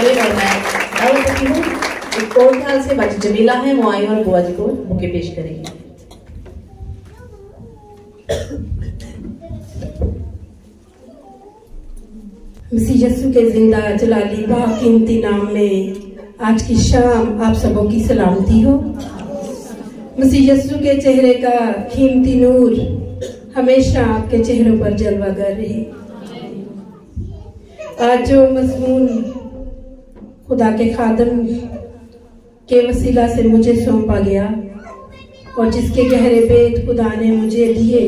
खालिद और मैं दावत देती हूँ। एक कोर्ट हाल से बाजी जमीला है, वो आई और बुआ जी को बुके पेश करेंगी। मसीह यस्सु के जिंदा जलाली बाकीमती नाम में आज की शाम आप सबों की सलामती हो। मसीह यस्सु के चेहरे का कीमती नूर हमेशा आपके चेहरों पर जलवागर रहे। आज जो मज़मून खुदा के खादम के वसीला से मुझे सौंपा गया और जिसके गहरे भेद खुदा ने मुझे दिए,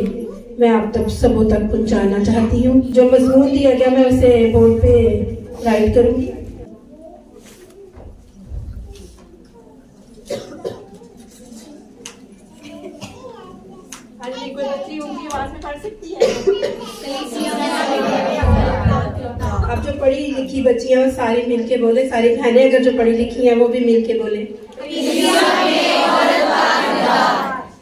मैं आप तक सबों तक पहुंचाना चाहती हूँ। जो मजमून दिया गया मैं उसे बोर्ड पे राइट करूंगी। कोई बच्ची उनकी आवाज में पढ़ सकती है? अब जो पढ़ी लिखी बच्चियां सारी मिलके बोले, सारी बहनें अगर जो पढ़ी लिखी हैं वो भी मिलके बोले।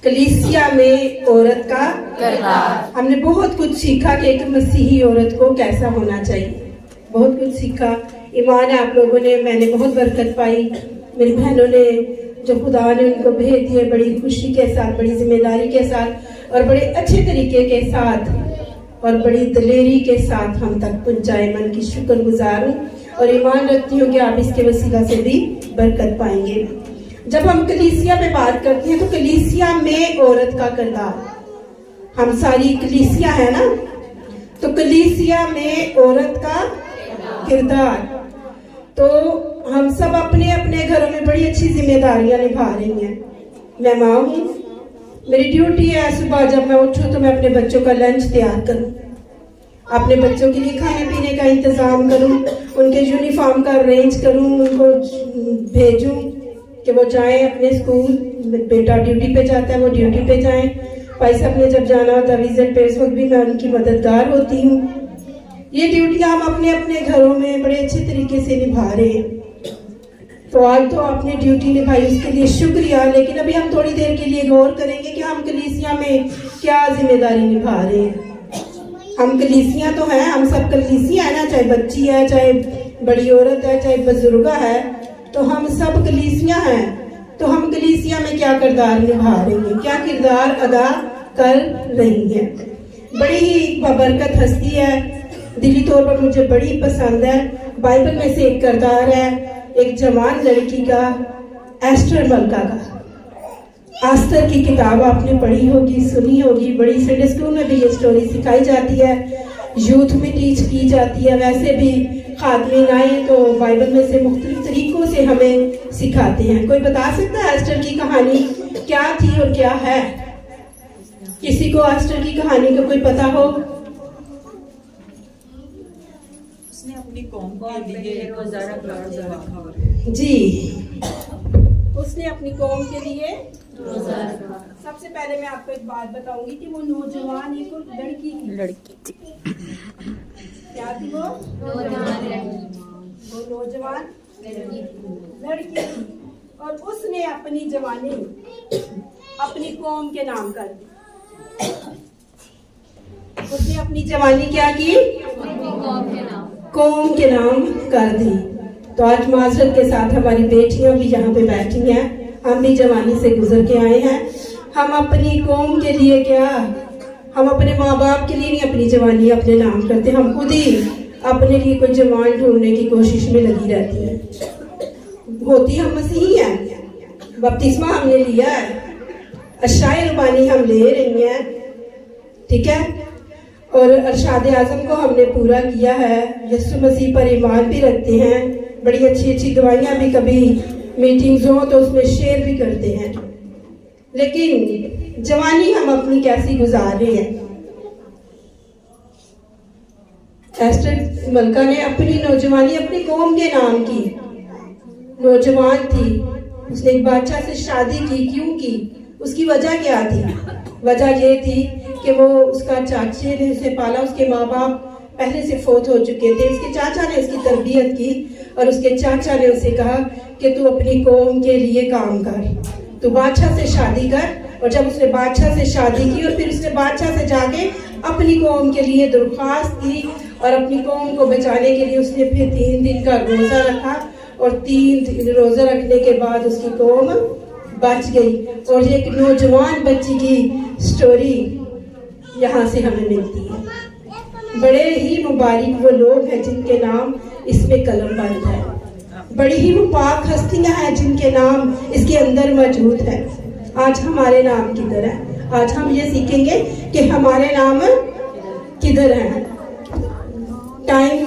कलीसिया में औरत का किरदार। हमने बहुत कुछ सीखा कि एक मसीही औरत को कैसा होना चाहिए, बहुत कुछ सीखा। ईमान है आप लोगों ने, मैंने बहुत बरकत पाई। मेरी बहनों ने जो खुदा ने उनको भेज दिए बड़ी खुशी के साथ, बड़ी जिम्मेदारी के साथ और बड़े अच्छे तरीके के साथ और बड़ी दलेरी के साथ हम तक पहुंचाए। मन की शुक्रगुजार हूँ और ईमान रखती हूँ कि आप इसके वसीला से भी बरकत पाएंगे। जब हम कलीसिया में बात करते हैं तो कलीसिया में औरत का किरदार, हम सारी कलीसिया है ना, तो कलीसिया में औरत का किरदार। तो हम सब अपने अपने घरों में बड़ी अच्छी जिम्मेदारियां निभा रही हैं। मैं माँ हूँ, मेरी ड्यूटी है सुबह जब मैं उठूँ तो मैं अपने बच्चों का लंच तैयार करूँ, अपने बच्चों के लिए खाने पीने का इंतजाम करूँ, उनके यूनिफॉर्म का अरेंज करूँ, उनको भेजूँ कि वो जाएं अपने स्कूल। बेटा ड्यूटी पे जाता है, वो ड्यूटी पे जाएं। भाई साहब ने जब जाना होता है विजिट पे, उस वक्त भी मैं उनकी मददगार होती हूँ। ये ड्यूटियाँ हम अपने अपने घरों में बड़े अच्छे तरीके से निभा रहे हैं। तो आज तो आपने ड्यूटी निभाई, उसके लिए शुक्रिया। लेकिन अभी हम थोड़ी देर के लिए गौर करेंगे कि हम कलीसिया में क्या जिम्मेदारी निभा रहे हैं। हम कलीसिया तो हैं, हम सब कलीसिया है ना, चाहे बच्ची है, चाहे बड़ी औरत है, चाहे बुजुर्ग है, तो हम सब कलीसिया हैं। तो हम कलीसिया में क्या किरदार निभा रही हैं, क्या किरदार अदा कर रही हैं। बड़ी ही बबरकत हस्ती है, दिली तौर पर मुझे बड़ी पसंद है। बाइबल में से एक किरदार है एक जवान लड़की का, एस्टर मलका का। आस्तर की किताब आपने पढ़ी होगी, सुनी होगी, बड़ी संडे स्कूल में भी ये स्टोरी सिखाई जाती है, यूथ में टीच की जाती है। वैसे भी खातमीन आए तो बाइबल में से मुख्तलिफ तरीकों से हमें सिखाते हैं। कोई बता सकता है एस्टर की कहानी क्या थी और क्या है? किसी को एस्टर की कहानी का कोई पता हो? उसने अपनी कौम के लिए जी, उसने अपनी कौम के लिए सबसे पहले मैं आपको एक बात बताऊंगी कि वो नौजवान एक लड़की थी। क्या थी वो? नौजवान लड़की थी और उसने अपनी जवानी अपनी कौम के नाम कर दी। उसने अपनी जवानी क्या की? कौम के नाम कर दी। तो आज माजरत के साथ हमारी बेटियां भी यहाँ पे बैठी हैं, हम भी जवानी से गुजर के आए हैं। हम अपनी कौम के लिए क्या, हम अपने माँ बाप के लिए नहीं अपनी जवानी अपने नाम करते, हम खुद ही अपने लिए कोई जवान ढूंढने की कोशिश में लगी रहती है। होती हम मसीही हैं, बपतिस्मा हमने लिया है, अशाए रुबानी हम ले रही हैं, ठीक है, और अरशाद आज़म को हमने पूरा किया है, यीशु मसीह पर ईमान भी रखते हैं, बड़ी अच्छी अच्छी दवाइयाँ भी कभी मीटिंग्स हो तो उसमें शेयर भी करते हैं। लेकिन जवानी हम अपनी कैसी गुजार रहे हैं? एस्टर मलका ने अपनी नौजवानी अपनी कौम के नाम की, नौजवान थी, उसने एक बादशाह से शादी की। क्यों की? उसकी वजह क्या थी? वजह ये थी कि वो उसका चाचे ने उसे पाला, उसके माँ बाप पहले से फौत हो चुके थे, उसके चाचा ने उसकी तरबियत की और उसके चाचा ने उसे कहा कि तू अपनी कौम के लिए काम कर, तू बादशाह से शादी कर। और जब उसने बादशाह से शादी की और फिर उसने बादशाह से जाके अपनी कौम के लिए दरख्वास्त की और अपनी कौम को बचाने के लिए उसने फिर 3 दिन का रोजा रखा और 3 दिन रोजा रखने के बाद उसकी कौम बच गई। और ये एक नौजवान बच्ची की स्टोरी यहाँ से हमें मिलती है। बड़े ही मुबारक वो लोग हैं जिनके नाम इसमें कलमबंद है, बड़ी ही मुबारक हस्तियां हैं जिनके नाम इसके अंदर मौजूद है। आज हमारे नाम किधर है? आज हम ये सीखेंगे कि हमारे नाम किधर हैं। टाइम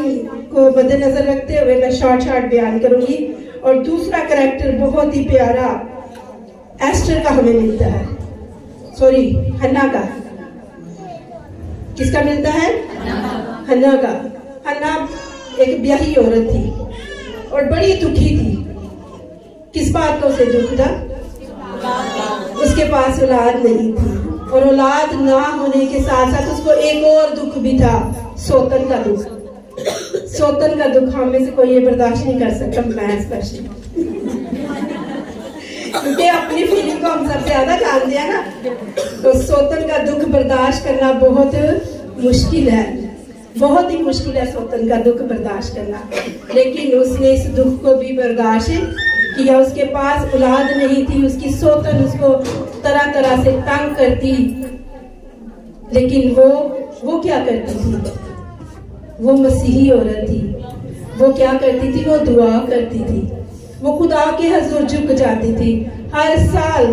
को मद्देनजर रखते हुए मैं शॉर्ट बयान करूंगी। और दूसरा करैक्टर बहुत ही प्यारा एस्टर का हमें मिलता है, सॉरी हन्ना का। किसका मिलता है? हन्ना का। हन्ना एक ब्याही औरत थी और बड़ी दुखी थी। किस बात का उसे दुख था? उसके पास औलाद नहीं थी और औलाद ना होने के साथ साथ उसको एक और दुख भी था, सौतन का दुख। सौतन का दुख हम में से कोई ये बर्दाश्त नहीं कर सकता, मैं स्पेशली, क्योंकि अपनी फीलिंग को हम सबसे ज्यादा जानते हैं ना। तो सौतन का दुख बर्दाश्त करना बहुत मुश्किल है, बहुत ही मुश्किल है सौतन का दुख बर्दाश्त करना। लेकिन उसने इस दुख को भी बर्दाश्त किया। उसके पास औलाद नहीं थी, उसकी सौतन उसको तरह तरह से तंग करती, लेकिन वो क्या करती थी? वो मसीही औरत थी। वो क्या करती थी? वो दुआ करती थी, वो खुदा के हजूर झुक जाती थी। हर साल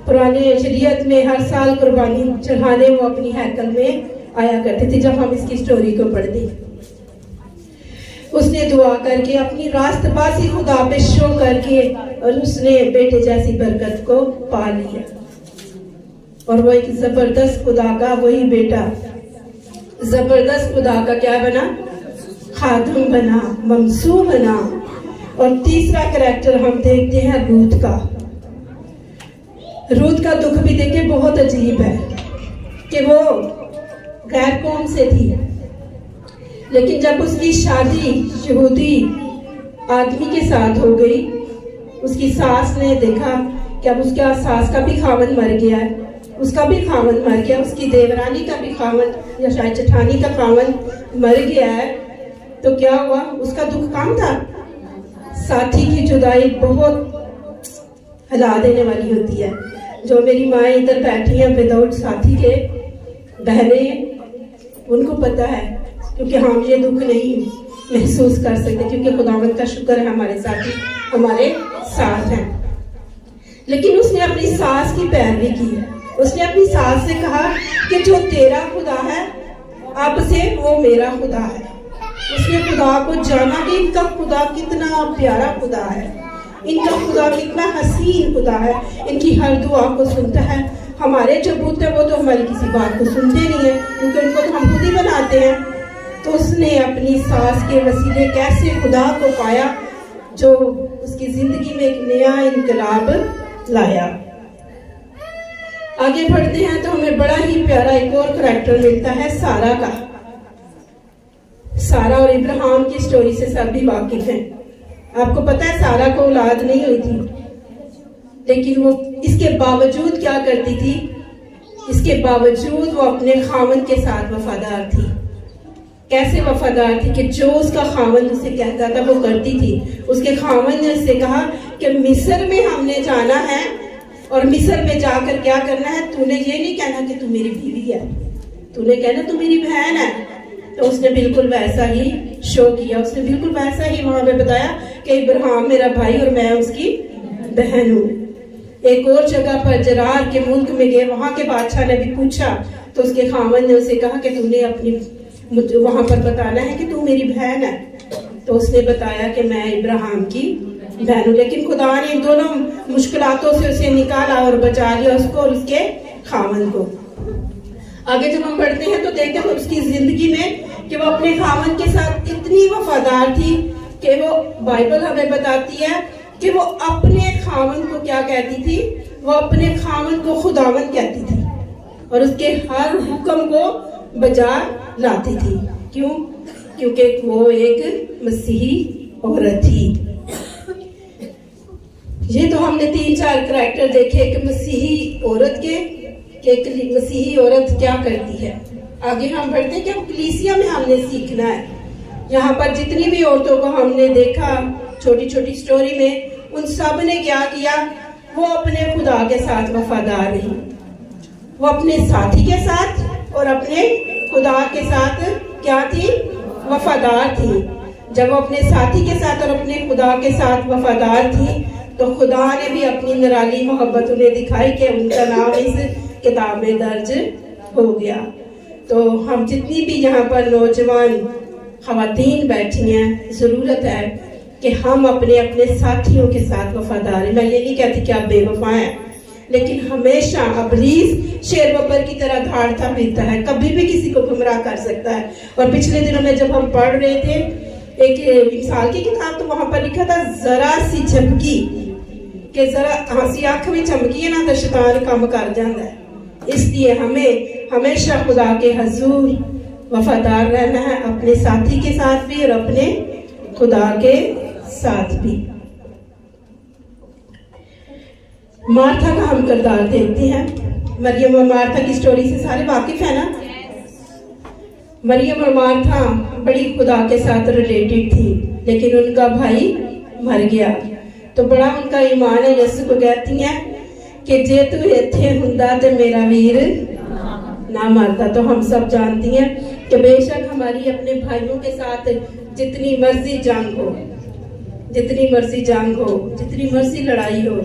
पुराने शरीयत में हर साल कुर्बानी चढ़ाने वो अपनी हैकल में आया करती थी। जब हम इसकी स्टोरी को पढ़ते, उसने दुआ करके अपनी रास्तबाजी खुदा पे शो करके और उसने बेटे जैसी बरकत को पा लिया। और वो एक जबरदस्त खुदा का वही बेटा जबरदस्त खुदा का क्या बना? खादम बना, ममसू बना। और तीसरा करैक्टर हम देखते हैं रूत का। रूत का दुख भी देखे बहुत अजीब है कि वो गैर कौम से थी, लेकिन जब उसकी शादी यहूदी आदमी के साथ हो गई, उसकी सास ने देखा कि अब उसका सास का भी खावन मर गया है, उसका भी खावन मर गया, उसकी देवरानी का भी खावन या शायद जेठानी का खावन मर गया है। तो क्या हुआ? उसका दुख कम था। साथी की जुदाई बहुत हिला देने वाली होती है। जो मेरी माँ इधर बैठी है विदाउट साथी के बहनें, उनको पता है, क्योंकि हम ये दुख नहीं महसूस कर सकते, क्योंकि खुदावंद का शुक्र है हमारे साथी हमारे साथ हैं। लेकिन उसने अपनी सास की पैरवी की। उसने अपनी सास से कहा कि जो तेरा खुदा है अब से वो मेरा खुदा है। उसने खुदा को जाना कि इनका खुदा कितना प्यारा खुदा है, इनका खुदा कितना हसीन खुदा है, इनकी हर दुआ को सुनता है। हमारे जो बुत है वो तो हमारी किसी बात को सुनते नहीं है, क्योंकि उनको तो हम खुद ही बनाते हैं। तो उसने अपनी सास के वसीले कैसे खुदा को पाया, जो उसकी जिंदगी में एक नया इनकलाब लाया। आगे बढ़ते हैं तो हमें बड़ा ही प्यारा एक और करैक्टर मिलता है सारा का। सारा और इब्राहिम की स्टोरी से सब भी वाकिफ हैं। आपको पता है सारा को औलाद नहीं हुई थी, लेकिन वो इसके बावजूद क्या करती थी? इसके बावजूद वो अपने खावन के साथ वफादार थी। कैसे वफादार थी कि जो उसका खावन उसे कहता था वो करती थी। उसके खावन ने उससे कहा कि मिस्र में हमने जाना है और मिस्र में जाकर क्या करना है? तूने ये नहीं कहना कि तू मेरी बीवी है, तूने कहना तू मेरी बहन है। तो उसने बिल्कुल वैसा ही शो किया। उसने बिल्कुल वैसा ही वहां पे बताया कि इब्राहिम मेरा भाई और मैं उसकी बहन हूँ। एक और जगह पर जरार के मुल्क में गए, वहां के बादशाह ने भी पूछा तो उसके खामन ने उसे कहा कि तूने अपनी वहां पर बताना है कि तू मेरी बहन है। तो उसने बताया कि मैं इब्राहिम की बहन हूँ। लेकिन खुदा ने इन दोनों मुश्किलातों से उसे निकाला और बचा लिया, उसको और उसके खामन को। आगे जब हम बढ़ते हैं तो देखते हैं उसकी जिंदगी में कि वो अपने खामन के साथ इतनी वफादार थी कि वो बाइबल हमें बताती है कि वो अपने खामन को क्या कहती थी? वो अपने खामन को खुदावन कहती थी और उसके हर हुक्म को बजा लाती थी। क्यों? क्योंकि वो एक मसीही औरत थी। ये तो हमने 3-4 करैक्टर देखे कि मसीही औरत के, एक मसीही औरत क्या करती है। आगे हम बढ़ते हैं कि हम कलीसिया में हमने सीखना है। यहाँ पर जितनी भी औरतों को हमने देखा छोटी छोटी स्टोरी में, उन सब ने क्या किया, वो अपने खुदा के साथ वफादार रही। वो अपने साथी के साथ और अपने खुदा के साथ क्या थी, वफादार थी। जब वो अपने साथी के साथ और अपने खुदा के साथ वफादार थी तो खुदा ने भी अपनी निराली मोहब्बत उन्हें दिखाई कि उनका नाम इस किताब में दर्ज हो गया। तो हम जितनी भी यहाँ पर नौजवान खवातीन बैठी हैं, ज़रूरत है कि हम अपने अपने साथियों के साथ वफादार हैं। मैं ये नहीं कहती कि आप बेवफा हैं, लेकिन हमेशा इब्लीस शेर बब्बर की तरह धाड़ता फिरता है, कभी भी किसी को गुमराह कर सकता है। और पिछले दिनों में जब हम पढ़ रहे थे एक मिसाल की किताब, तो वहां पर लिखा था जरा सी झपकी, कि जरा हंसी आंख में चमकी है ना तो शैतान काम कर जाता है। इसलिए हमें हमेशा खुदा के हजूर वफादार रहना है, अपने साथी के साथ भी और अपने खुदा के साथ भी। मार्था का हम किरदार देखते हैं। मरियम और मार्था की स्टोरी से सारे वाकिफ है ना। मरियम और मार्था बड़ी खुदा के साथ रिलेटेड थी, लेकिन उनका भाई मर गया तो बड़ा उनका ईमान है। यीशु को कहती हैं कि जे तू इत्थे हुंदा ते मेरा वीर ना मरता। तो हम सब जानती हैं कि बेशक हमारी अपने भाइयों के साथ जितनी मर्जी जंग हो, जितनी मर्जी जंग हो, जितनी मर्जी लड़ाई हो,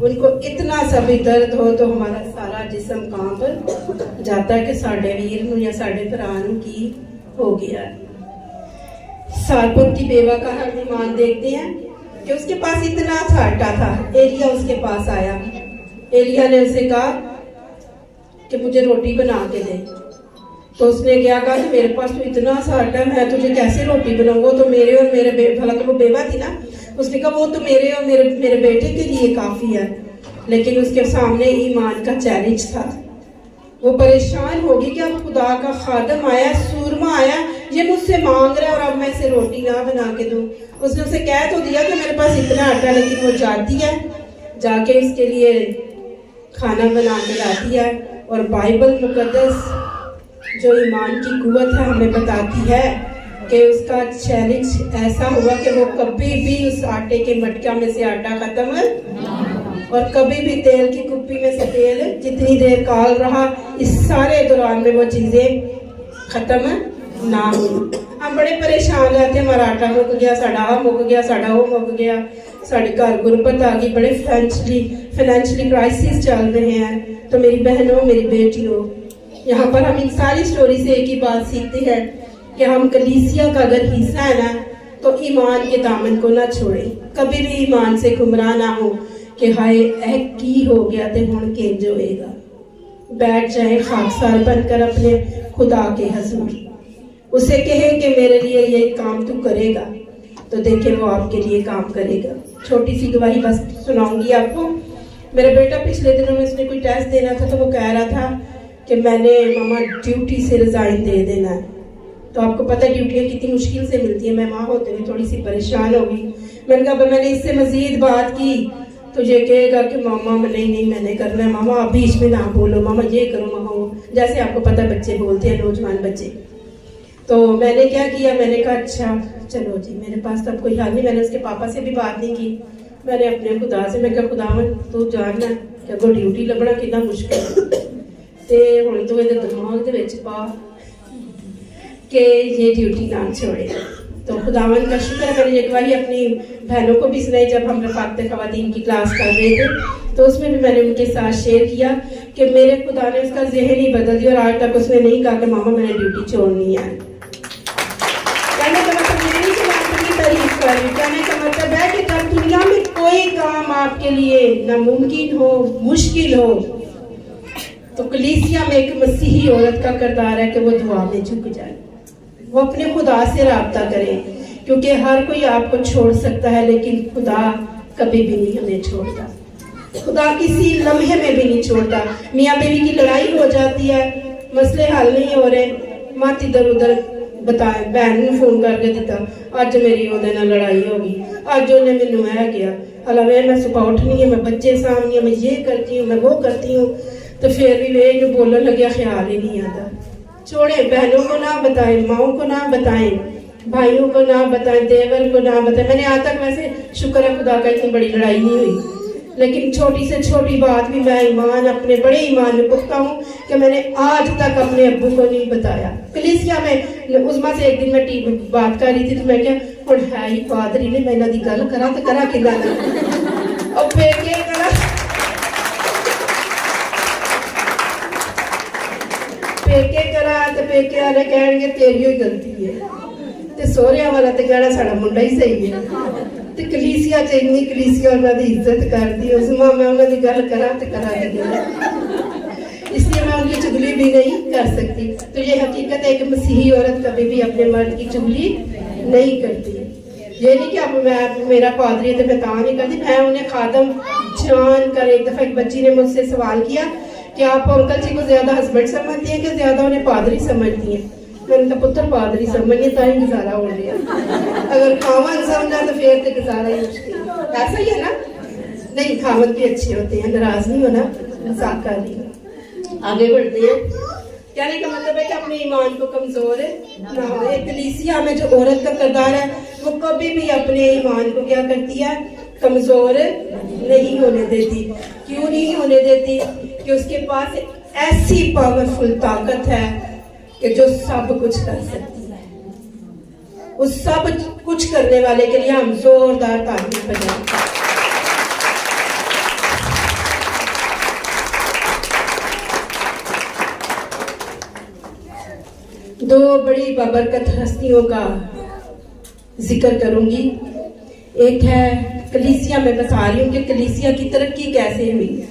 उनको इतना सा भी दर्द हो तो हमारा सारा जिस्म कांप जाता है कि साडे वीर नूं या साडे भरा नूं की हो गया। सारपुर की बेवा का हम ईमान देखते हैं कि उसके पास इतना सा आटा था। एलिया उसके पास आया, एलिया ने उसे कहा कि मुझे रोटी बना के दे। तो उसने क्या कहा कि मेरे पास तो इतना सा आटा है, मैं तुझे कैसे रोटी बनाऊंगा, तो मेरे और मेरे भला तो वो बेवा थी ना, उसने कहा वो तो मेरे और मेरे बेटे के लिए काफी है। लेकिन उसके सामने ईमान का चैलेंज था। वो परेशान होगी कि अब खुदा का खादम आया, सूरमा आया, ये मुझसे मांग रहा है और अब मैं इसे रोटी ना बना के दूं। उसने उसे कह तो दिया कि मेरे पास इतना आटा, लेकिन वो जाती है, जाके इसके लिए खाना बना के लाती है। और बाइबल मुकद्दस जो ईमान की कुव्वत है हमें बताती है कि उसका चैलेंज ऐसा हुआ कि वो कभी भी उस आटे के मटका में से आटा खत्म और कभी भी तेल की कुप्पी में से तेल जितनी देर काल रहा, इस सारे दौरान में वो चीजें खत्म ना हुई। हम बड़े परेशान रहते हैं, हमारा आटा मुक गया, साडा आ मुक गया, साडा वो मुक गया, साढ़े घर गुरबत आ गई, बड़े फाइनेंशियली क्राइसिस चल रहे हैं। तो मेरी बहनों, मेरी बेटियों, यहाँ पर हम इन सारी स्टोरी से एक ही बात सीखते हैं कि हम कलीसिया का अगर हिस्सा है ना तो ईमान के दामन को ना छोड़ें, कभी भी ईमान से गुमराह ना हो कि हाय ऐ की हो गया ते हुण किंज होएगा। बैठ जाए खाकसार बनकर अपने खुदा के हजूर, उसे कहे कि मेरे लिए ये काम तू करेगा, तो देखे वो आपके लिए काम करेगा। छोटी सी गवाही बस सुनाऊंगी आपको। मेरा बेटा पिछले दिनों में उसने कोई टेस्ट देना था, तो वो कह रहा था कि मैंने मामा ड्यूटी से रिजाइन दे देना है। तो आपको पता है ड्यूटियाँ कितनी मुश्किल से मिलती है। मैं माँ होते हुए थोड़ी सी परेशान हो गई। मैंने कहा मैंने इससे मजीद बात की तो ये कहेगा कि मामा नहीं मैंने करना है, मामा आप बीच में ना बोलो, मामा ये करो, मामा वो, जैसे आपको पता बच्चे बोलते हैं, नौजवान बच्चे। तो मैंने क्या किया, मैंने कहा अच्छा चलो जी, मेरे पास तब कोई हाल नहीं। मैंने उसके पापा से भी बात नहीं की, मैंने अपने खुदा से, मैं कहा खुदावन तू जानना कि अगो ड्यूटी लभना कितना मुश्किल ते हुण तू इहदे दिमाग दे विच पा कि ये ड्यूटी ना छोड़े। तो खुदावन का शुक्र है, मैंने ये गवाही अपनी बहनों को भी सुनाई जब हम रफ़ाक़त ख़वातीन की क्लास कर रहे थे, तो उसमें भी मैंने उनके साथ शेयर किया कि मेरे खुदा ने उसका ज़हन ही बदल दिया और आज तक उसने नहीं कहा कि मामा मैंने ड्यूटी छोड़नी है। कहने का मतलब ये नहीं कि मैं अपनी तारीफ कर रही, कहने का मतलब है कि जब दुनिया में कोई काम आपके लिए नामुमकिन हो, मुश्किल हो, तो कलीसिया में एक मसीही औरत का किरदार है कि वो दुआ में झुक जाए, वो अपने खुदा से राब्ता करे, क्योंकि हर कोई आपको छोड़ सकता है लेकिन खुदा कभी भी नहीं हमें छोड़ता। खुदा किसी लम्हे में भी नहीं छोड़ता। मियाँ बीवी की लड़ाई हो जाती है, मसले हल नहीं हो रहे, मत इधर उधर बताए, बहन ने फोन करके दिता अज मेरी ओदे नाल लड़ाई हो गई, अज उन्हें मैनू है गया, हालांकि मैं सुबह उठनी है, मैं बच्चे सामने, मैं ये करती हूँ, मैं वो करती हूँ, तो फिर भी वे बोलन लगे ख्याल ही नहीं आता। छोड़े, बहनों को ना बताएं, माओ को ना बताएं, भाइयों को ना बताएं, देवर को ना बताएं। मैंने आज तक वैसे शुक्र है खुदा का इतनी बड़ी लड़ाई नहीं हुई, लेकिन छोटी से छोटी बात भी मैं ईमान, अपने बड़े ईमान में पुख्ता हूँ कि मैंने आज तक अपने अब्बू को नहीं बताया। कलीसिया में उस्मा से एक दिन मैं बात कर रही थी तो मैं क्या और है ही पादरी ने मैं दी गल करा तो करा कि और पेके करा पेके करा तो पेके वाले कहेंगे तेरी ही गलती है, ते सोहरिया वाला तो कहना साड़ा मुंडा ही सही है। ते कलीसिया च इन्नी कलीसिया उन्होंने इज्जत करती है, उसमें मैं उन्होंने गल करा तो करा दी, इसलिए मैं उनकी चुगली भी नहीं कर सकती। तो ये हकीकत है कि मसीही औरत कभी भी अपने मर्द की चुगली नहीं करती। ये नहीं कि अब मैं मेरा पादरी है तो मैं ता नहीं करती, मैं उन्हें खादम जान कर। एक दफा एक बच्ची ने मुझसे सवाल किया कि आप अंकल जी को ज्यादा हस्बैंड समझती हैं कि ज्यादा उन्हें पादरी समझती हैं? मैंने कहा पुत्र पादरी समझिए ताई गुजारा हो गया, अगर खावन समझा तो फिर तो गुजारा ही मुश्किल। ऐसा ही है ना? नहीं, खावन भी अच्छे होते हैं, नाराज नहीं होना, मजाक कर रही हूँ। आगे बढ़ते हैं। कहने का मतलब है कि अपने ईमान को कमजोर ना हो। कलीसिया में जो औरत का किरदार है वो कभी भी अपने ईमान को क्या करती है? कमजोर नहीं होने देती। क्यों नहीं होने देती? कि उसके पास ऐसी पावरफुल ताकत है कि जो सब कुछ कर सकती है। उस सब कुछ करने वाले के लिए हम जोरदार तारीफ बजाएं। दो बड़ी बाबरकत हस्तियों का जिक्र करूंगी। एक है कलीसिया में, बता रही हूँ कि कलीसिया की तरक्की कैसे हुई।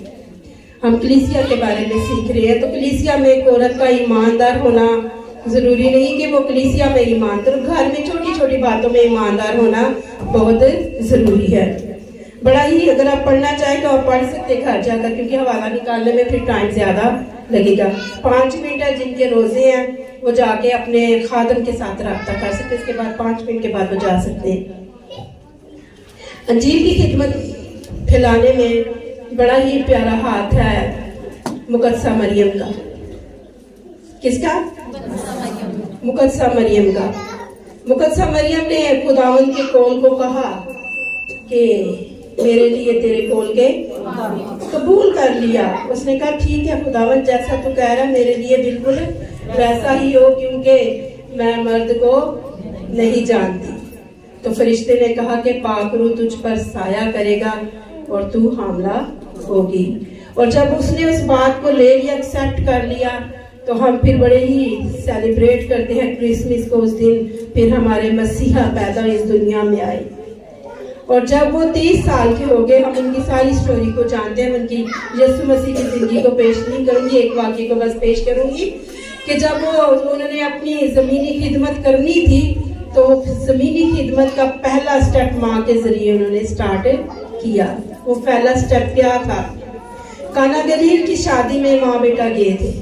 हम कलीसिया के बारे में सीख रहे हैं, तो कलीसिया में एक औरत का ईमानदार होना जरूरी नहीं कि वो कलीसिया में ईमानदार, घर में छोटी छोटी बातों में ईमानदार होना बहुत जरूरी है। बड़ा ही, अगर आप पढ़ना चाहें तो आप पढ़ सकते घर जाकर, क्योंकि हवाला निकालने में फिर टाइम ज्यादा लगेगा। 5 मिनट है जिनके रोजे हैं वो जाके अपने खादम के साथ रब्ता कर सकते, इसके बाद 5 मिनट के बाद वो जा सकते हैं। अंजील की खिदमत फैलाने में बड़ा ही प्यारा हाथ है मुकद्दसा मरियम का। किसका? मुकद्दसा मरियम का। मुकद्दसा मरियम ने खुदावंद के कौल को कहा कि मेरे लिए तेरे कौल के कबूल कर लिया। उसने कहा ठीक है खुदावंद, जैसा तू कह रहा मेरे लिए बिल्कुल वैसा ही हो, क्योंकि मैं मर्द को नहीं जानती। तो फरिश्ते ने कहा कि पाक रूह तुझ पर साया करेगा और तू हामला होगी। और जब उसने उस बात को ले लिया, एक्सेप्ट कर लिया, तो हम फिर बड़े ही सेलिब्रेट करते हैं क्रिसमस को। उस दिन फिर हमारे मसीहा पैदा इस दुनिया में आए। और जब वो 30 साल के हो गए, हम उनकी सारी स्टोरी को जानते हैं। उनकी यीशु मसीह की जिंदगी को पेश नहीं करूंगी, एक वाक्य को बस पेश करूंगी कि जब उन्होंने अपनी जमीनी खिदमत करनी थी तो जमीनी खिदमत का पहला स्टेप माँ के जरिए उन्होंने स्टार्ट किया। वो पहला स्टेप क्या था? काना गलील की शादी में माँ बेटा गए थे।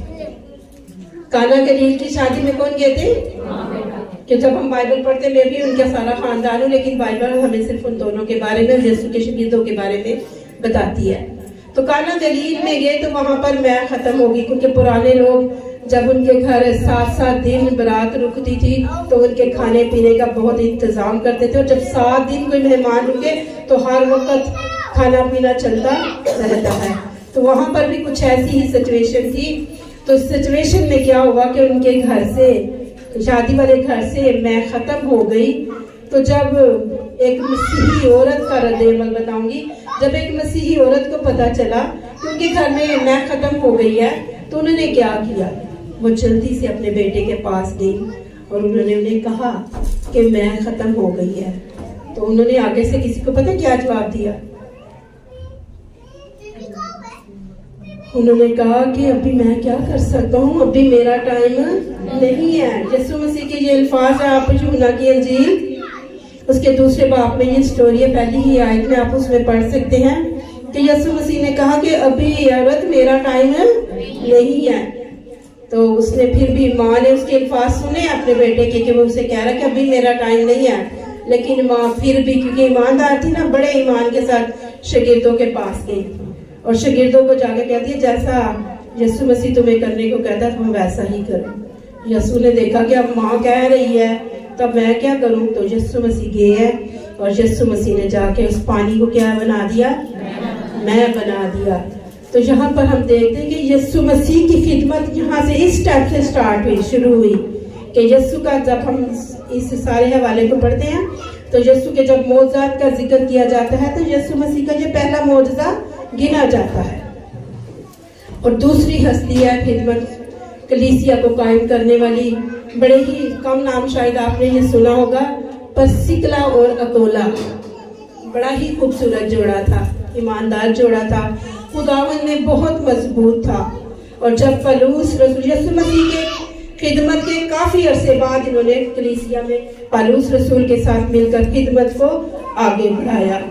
काना गलील की शादी में कौन गए थे? कि जब हम बाइबल पढ़ते मैं भी उनका सारा खानदान हूँ, लेकिन बाइबल हमें सिर्फ उन दोनों के बारे में, यीशु के शागिर्दों के बारे में बताती है। तो काना गलील में गए तो वहां पर मैं खत्म होगी, क्योंकि पुराने लोग जब उनके घर 7-7 दिन बारात रुकती थी तो उनके खाने पीने का बहुत इंतजाम करते थे। और जब 7 दिन कोई मेहमान रुके तो हर वक्त खाना पीना चलता रहता है। तो वहां पर भी कुछ ऐसी ही सिचुएशन थी। तो सिचुएशन में क्या हुआ कि उनके घर से, शादी वाले घर से मैं खत्म हो गई। तो जब एक मसीही औरत का रद्द-ए-अमल बताऊंगी, जब एक मसीही औरत को पता चला कि उनके घर में मैं खत्म हो गई है, तो उन्होंने क्या किया? वो जल्दी से अपने बेटे के पास गई और उन्होंने उन्हें कहा कि मैं खत्म हो गई है। तो उन्होंने आगे से किसी को पता क्या जवाब दिया? उन्होंने कहा कि अभी मैं क्या कर सकता हूँ, अभी मेरा टाइम नहीं है। यीशु मसीह के ये अल्फाज है, आप यूहन्ना की अंजील उसके 2 बाब में ये स्टोरी है, पहली ही आयत में आप उसमें पढ़ सकते हैं कि यीशु मसीह ने कहा कि अभी औरत मेरा टाइम नहीं है। तो उसने फिर भी, माँ ने उसके अल्फाज सुने अपने बेटे के कि वो उसे कह रहा कि अभी मेरा टाइम नहीं है, लेकिन माँ फिर भी क्योंकि ईमानदार थी ना, बड़े ईमान के साथ शागिर्दों के पास गई और शागिर्दों को जाकर कहती है जैसा यीशु मसीह तुम्हें करने को कहता है तुम वैसा ही करो। यीशु ने देखा कि अब माँ कह रही है तब मैं क्या करूं, तो यीशु मसीह गए हैं और यीशु मसीह ने जाके उस पानी को क्या बना दिया, मैं बना दिया। तो यहाँ पर हम देखते हैं कि यीशु मसीह की खिदमत यहाँ से इस स्टेप से स्टार्ट हुई, शुरू हुई कि यीशु का जब हम इस सारे हवाले को पढ़ते हैं तो यीशु के जब मौजज़ात का जिक्र किया जाता है तो यीशु मसीह का ये पहला मौजज़ा गिना जाता है। और दूसरी हस्ती है खिदमत कलीसिया को कायम करने वाली, बड़े ही कम नाम शायद आपने ये सुना होगा, परसिकला और अकोला। बड़ा ही खूबसूरत जोड़ा था, ईमानदार जोड़ा था, खुदावंद में बहुत मजबूत था। और जब पौलुस रसूल यीशु मसीह के खिदमत के काफी अरसे बाद इन्होंने कलीसिया में पौलुस रसूल के साथ मिलकर खिदमत को आगे बढ़ाया।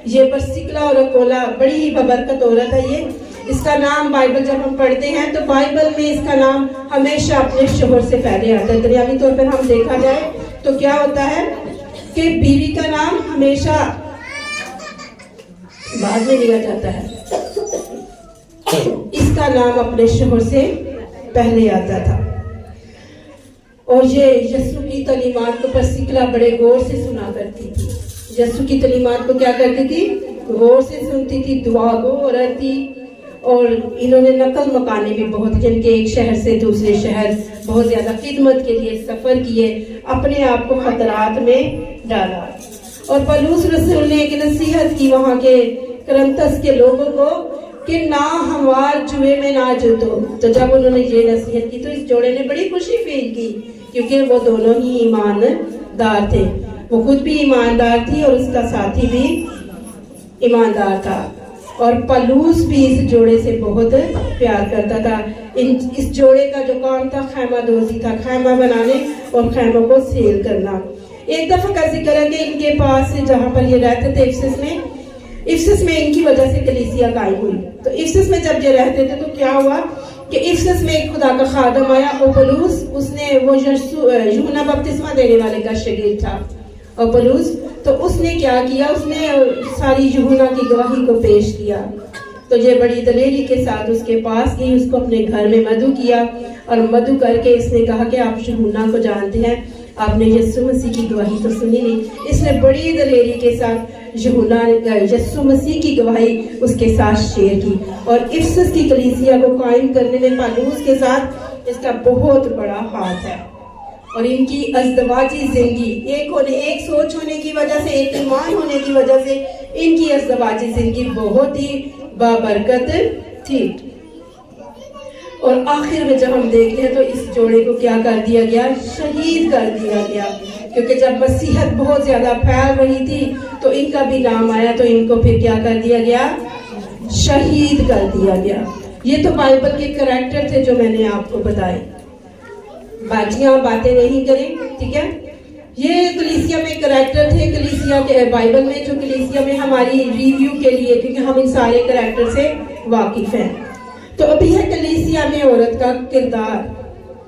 ये परसिकला और अकोला बड़ी ही बबरकत औरत है। ये इसका नाम बाइबल जब हम पढ़ते हैं तो बाइबल में इसका नाम हमेशा अपने शोहर से पहले आता है। दुनियावी तौर पर हम देखा जाए तो क्या होता है कि बीवी का नाम हमेशा बाद में लिया जाता है, इसका नाम अपने शोहर से पहले आता था। और ये यीशु की तलीमात को परसिकला बड़े गौर से सुना करती थी। यीशु की तलीमात को क्या करती थी, गौर से सुनती थी, दुआ गो औरत थी। और इन्होंने नकल मकाने भी बहुत, जिनके एक शहर से दूसरे शहर बहुत ज्यादा खिदमत के लिए सफर किए, अपने आप को खतरात में डाला। और पौलुस रसूल ने एक नसीहत की वहां के करंतस के लोगों को कि ना हमवार जुए में ना जुटो। तो जब उन्होंने ये नसीहत की तो इस जोड़े ने बड़ी खुशी फील की, क्योंकि वो दोनों ही ईमानदार थे। वो खुद भी ईमानदार थी और उसका साथी भी ईमानदार था। और पौलुस भी इस जोड़े से बहुत प्यार करता था। इस जोड़े का जो काम था खैमा दोजी था, खैमा बनाने और खैमों को सेल करना। एक दफा का जिक्र है कि इनके पास जहाँ पर ये रहते थे इफिसस में इनकी वजह से कलीसिया कायम हुई। तो इफिसस में जब ये रहते थे तो क्या हुआ कि इफिसस में एक खुदा का खादम आया और पौलुस, उसने वो यूहन्ना बपतिस्मा देने वाले का शागिर्द था। और पौलुस तो उसने क्या किया, उसने सारी यूहन्ना की गवाही को पेश किया। तो ये बड़ी दलेरी के साथ उसके पास गई, उसको अपने घर में मधु किया और मधु करके इसने कहा कि आप यूहन्ना को जानते हैं, आपने यीशु मसीह की गवाही तो सुनी नहीं। इसने बड़ी दलेरी के साथ यीशु मसीह की गवाही उसके साथ शेयर की। और इफिसस की कलीसिया को कायम करने में पौलुस के साथ इसका बहुत बड़ा हाथ है। और इनकी अज़दवाजी जिंदगी, एक सोच होने की वजह से, एक ईमान होने की वजह से इनकी अज़दवाजी जिंदगी बहुत ही बाबरकत थी। और आखिर में जब हम देखते हैं तो इस जोड़े को क्या कर दिया गया, शहीद कर दिया गया। क्योंकि जब मसीहत बहुत ज्यादा फैल रही थी तो इनका भी नाम आया, तो इनको फिर क्या कर दिया गया, शहीद कर दिया गया। ये तो बाइबल के करैक्टर थे जो मैंने आपको बताए, बाकियां बातें नहीं करें, ठीक है। ये कलीसिया में करैक्टर थे, कलीसिया के बाइबल में जो कलीसिया में हमारी रिव्यू के लिए, क्योंकि हम इन सारे करैक्टर से वाकिफ हैं। तो अभी है कलीसिया में औरत का किरदार।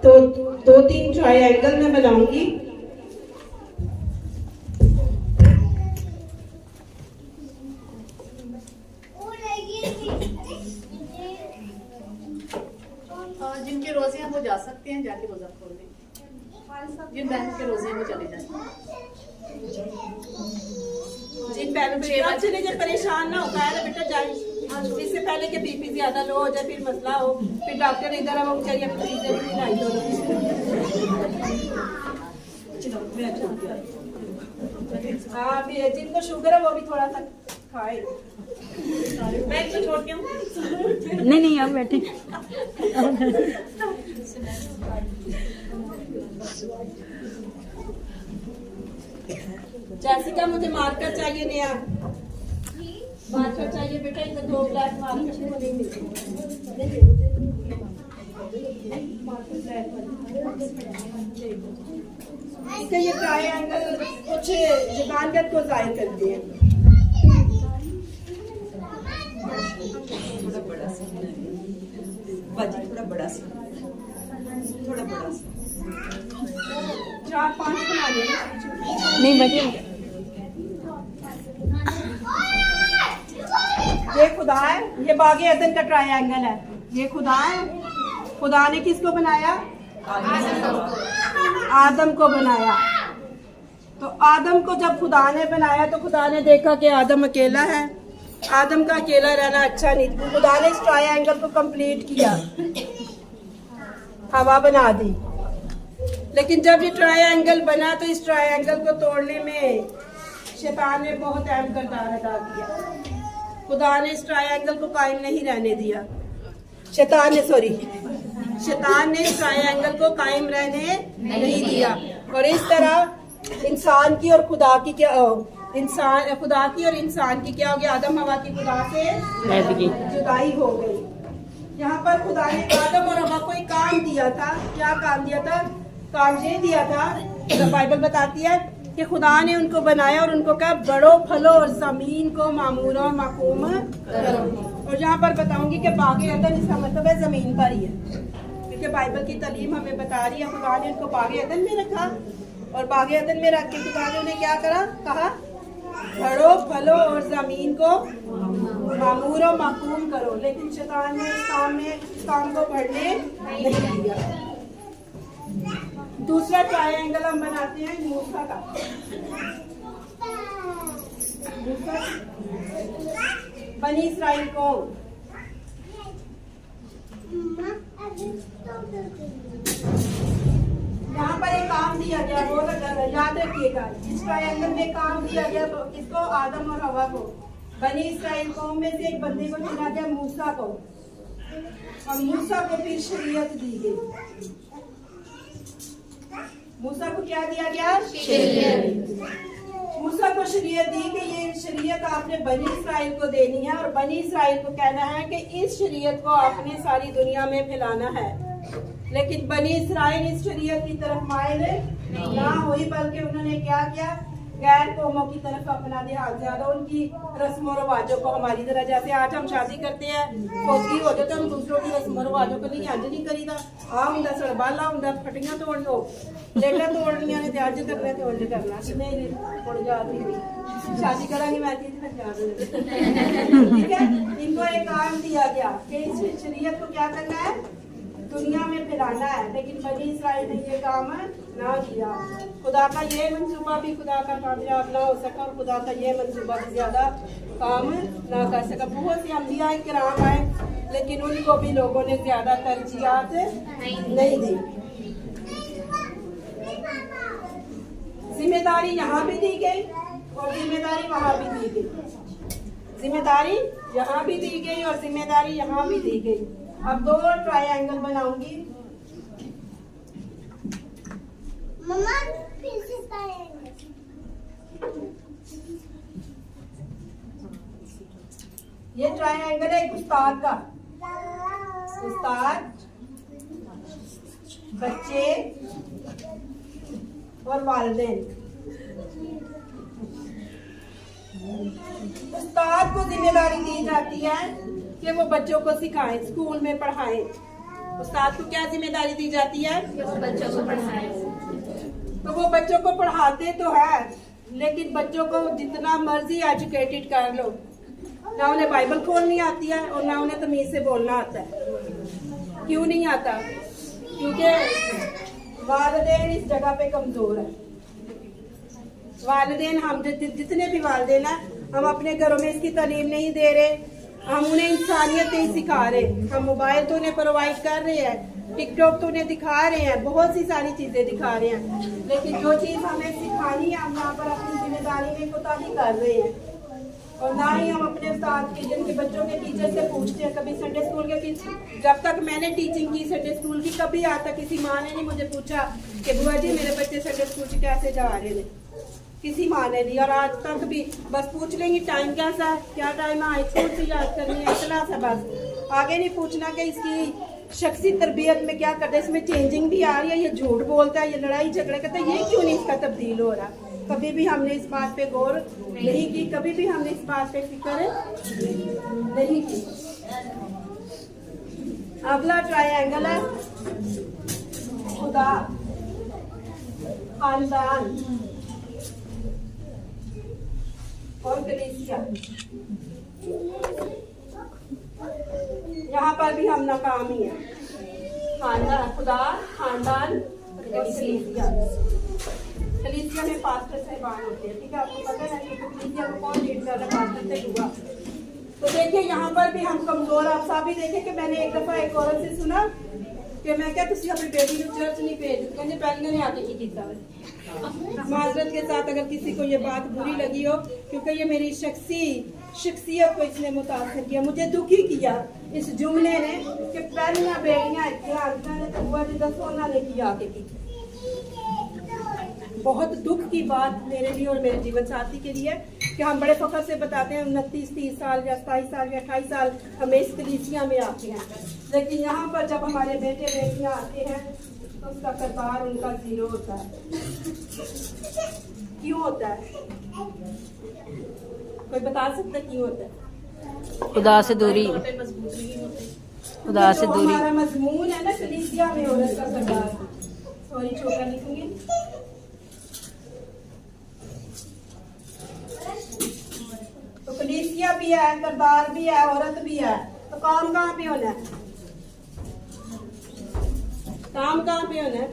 तो 2-3 ट्रायंगल में बनाऊंगी। जिनके रोजे हैं वो जा सकते हैं, जाके रोजा खोल लें। जिन बहनों के रोजे हैं वो चले जाते हैं। जिन बहनों पे चले जाए, परेशान ना होता है बेटा जाए, इससे पहले कि बीपी ज्यादा लो हो जाए, फिर मसला हो, फिर डॉक्टर इधर आओ चाहिए अपनी चीजें भी लाई दो। हाँ भी जिनको शुगर है वो भी थोड़ा सा खाए। मैं तो छोड़ती हूँ। नहीं आप बैठे। जैसिका मुझे मार्कर चाहिए नया, मार्कर चाहिए बेटा, इधर 2 ग्लास मार्कर को नहीं मिलते। इसका ये ट्रायंगल कुछ जुबानियत को जाहिर करते हैं। थोड़ा बड़ा सा बाजी, थोड़ा बड़ा सा, थोड़ा बड़ा सा, 4-5 बना लेना। नहीं बचे। ये खुदा है, ये बागे अदन का ट्रायंगल है। ये खुदा है, खुदा ने किसको बनाया, आदम को बनाया। तो आदम को जब खुदा ने बनाया तो खुदा ने देखा कि आदम अकेला है, आदम का अकेला रहना अच्छा नहीं। तो खुदा ने इस ट्रायंगल को कंप्लीट किया, हवा बना दी। लेकिन जब ये ट्रायंगल बना तो इस ट्रायंगल को तोड़ने में शैतान ने बहुत अहम किरदार अदा किया। खुदा ने इस ट्रायंगल को कायम नहीं रहने दिया। शैतान ने इस ट्रायंगल को कायम रहने नहीं दिया। और इस तरह इंसान की और खुदा की क्या खुदा की और इंसान की क्या हो गया? आदम हवा की खुदा से जुदाई हो गई। यहाँ पर खुदा ने आदम और हवा को एक काम दिया था। क्या काम दिया था? काम ये दिया था, तो बाइबल बताती है कि खुदा ने उनको बनाया और उनको कहा बड़ो फलो और जमीन को मामूर और माकूम करो। और यहाँ पर बताऊंगी कि बागे अदन इसका मतलब है जमीन पर ही है, क्योंकि बाइबल की तालीम हमें बता रही है खुदा ने उनको बागे अदन में रखा और बागे अदन में रख के खुदा ने उन्हें क्या कहा? बढ़ो फलो और जमीन को मामूर और माकूम करो। लेकिन शैतान ने इस काम को बढ़ने नहीं दिया। दूसरा ट्रायंगल हम बनाते हैं मूसा का। बनी इस्राइल को यहाँ पर एक काम दिया गया, वो याद रखिएगा। इस ट्रायंगल में काम दिया गया तो किसको? आदम और हवा को। बनी इस्राइल कौम में से एक बंदे को चुना गया, मूसा को। और मूसा को फिर शरीयत दी गई। मूसा को क्या दिया गया? मूसा को शरीयत दी कि ये शरीयत आपने बनी इस्राइल को देनी है और बनी इस्राइल को कहना है कि इस शरीयत को आपने सारी दुनिया में फैलाना है। लेकिन बनी इस्राइल इस शरीयत की तरफ माइल ना हुई, बल्कि उन्होंने क्या किया? गैर कौमों की तरफ अपना ध्यान, ज्यादा उनकी रस्मों रवाजों को। हमारी तरह जैसे आज हम शादी करते हैं, फौजी हो जाए तो हम दूसरों की रस्मों रवाजों को नहीं अंज नहीं करीदा। हुंदा सड़बाला हुंदा, फटियां तोड़ लो, लेटा तोड़नियां ने अज करना तो उंज करना कि नहीं थोड़ी याद नहीं शादी करांगी मैं ठीक है। इनको एक काम दिया गया कि इस शरीयत को क्या करना है? दुनिया में फैलाना है। लेकिन बनी इस्राइल ने ये काम ना किया। खुदा का ये मंसूबा भी खुदा का कामयाब ना हो सका और खुदा का ये मंसूबा भी ज्यादा काम ना कर सका। बहुत सी अंबिया किराम आए, लेकिन उनको भी लोगों ने ज्यादा तरजीहात नहीं दी। जिम्मेदारी यहाँ भी दी गई और जिम्मेदारी वहाँ भी दी गई। जिम्मेदारी यहाँ भी दी गई और जिम्मेदारी यहाँ भी दी गई। अब दो ट्रायंगल बनाऊंगी। मम्मा फिर से ट्रायंगल। ये ट्रायंगल है एक उस्ताद का। उस्ताद, बच्चे और वालिदैन। उस्ताद को जिम्मेदारी दी जाती है कि वो बच्चों को सिखाएं, स्कूल में पढ़ाएं। उस्ताद को क्या जिम्मेदारी दी जाती है? बच्चों को पढ़ाएं। तो वो बच्चों को पढ़ाते तो है, लेकिन बच्चों को जितना मर्जी एजुकेटेड कर लो, ना उन्हें बाइबल खोलनी आती है और ना उन्हें तमीज से बोलना आता है। क्यों नहीं आता? क्योंकि वालिदैन इस जगह पे कमजोर है। वालिदैन, हम जितने भी वालिदैन हैं, हम अपने घरों में इसकी तालीम नहीं दे रहे। हम उन्हें इंसानियत नहीं सिखा रहे। हम मोबाइल तो उन्हें प्रोवाइड कर रहे हैं, टिकटॉक तो उन्हें दिखा रहे हैं, बहुत सी सारी चीजें दिखा रहे हैं, लेकिन जो चीज हमें सिखानी है हम यहाँ पर अपनी जिम्मेदारी में कोताही कर रहे हैं। और ना ही हम अपने उस्ताद के, जिनके बच्चों के टीचर से पूछते हैं। कभी संडे स्कूल के, जब तक मैंने टीचिंग की संडे स्कूल की, कभी आज तक किसी माँ ने नहीं मुझे पूछा कि बुआ जी मेरे बच्चे संडे स्कूल से कैसे जा रहे हैं। किसी माँ ने नहीं। और आज तक भी बस पूछ लेंगी टाइम कैसा है, क्या टाइम है, स्कूल से याद करनी है, इतना सा बस। आगे नहीं पूछना कि इसकी शख्सी तरबियत में क्या करता है, इसमें चेंजिंग भी आ रही है, ये झूठ बोलता है, ये लड़ाई झगड़े करता है, ये क्यों नहीं इसका तब्दील हो रहा। कभी भी हमने इस बात पे गौर नहीं की, कभी भी हमने इस बात पे फिक्र नहीं की। अगला ट्रायंगल है खुदा, खानदान और कलीसिया। यहाँ पर भी हम नाकाम ही हैं। खानदान, खुदा, खानदान और कलीसिया। कलीसिया में पास्टर साहिबान होते हैं, ठीक है, आपको पता है कि कलीसिया को कौन लीड कर रहा है, पास्टर से हुआ। तो देखिए यहाँ पर भी हम कमजोर, आप सब भी देखें कि मैंने एक दफा एक औरत से सुना कि मैं क्या तुम अपनी बेटी को चर्च नहीं भेज, कहते पहले ने आके की किया। माजरत के साथ अगर किसी को ये बात बुरी लगी हो, क्योंकि ये मेरी शख्सियत को इसने मुतासर किया, मुझे दुखी किया इस जुमले ने कि पहलियां बेटियां इतने हुआ दसो उन्होंने किया आके की। बहुत दुख की बात मेरे लिए और मेरे जीवन साथी के लिए कि हम बड़े फख्र से बताते हैं 29-30 साल या 27 साल या 28 साल हम इस कलीसिया में आते हैं, लेकिन यहाँ पर जब हमारे बेटे बेटियां आते हैं तो उसका किरदार उनका जीरो होता है। क्यों होता है? कोई बता सकता है क्यों होता है? खुदा से दूरी, खुदा से जो दूरी। हमारा मजमून है ना कलीसिया में औरत का किरदार, सॉरी छोटा लिखूंगी, तो कलीसिया भी है, किरदार भी है, औरत भी है, तो काम कहाँ पे होना है? काम कहाँ पे होना है?